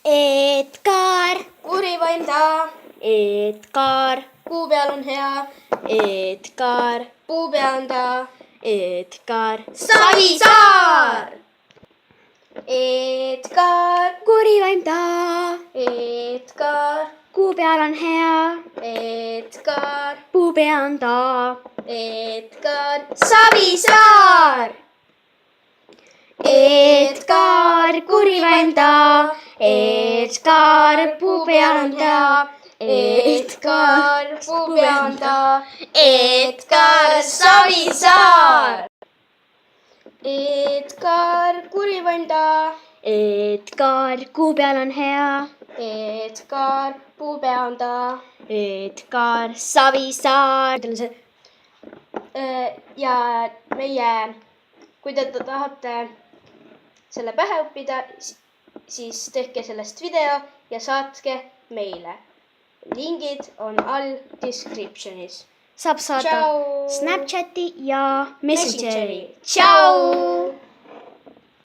Edgar, Kurivaim ta, Edgar, kuu peal on hea, Edgar, puu peal on ta. Edgar, Savisaar. Edgar, Kurivaim ta, Edgar, kuu peal on hea, Edgar, puu peal on ta, Edgar, Savisaar. Edgar, kurivaim ta, Edgar, puu peal on ta, Edgar, puu peal on ta. Edgar, Savisaar. Edgar, kurivaim ta. Edgar, kuu peal on hea, Edgar, puu peal on ta. Edgar, Savisaar. Ja kui te tahate selle pähe õppida, siis tehke sellest video ja saatke meile. Lingid on all descriptionis. Saab saada Tšau! Snapchati ja Messengeri. Tšau!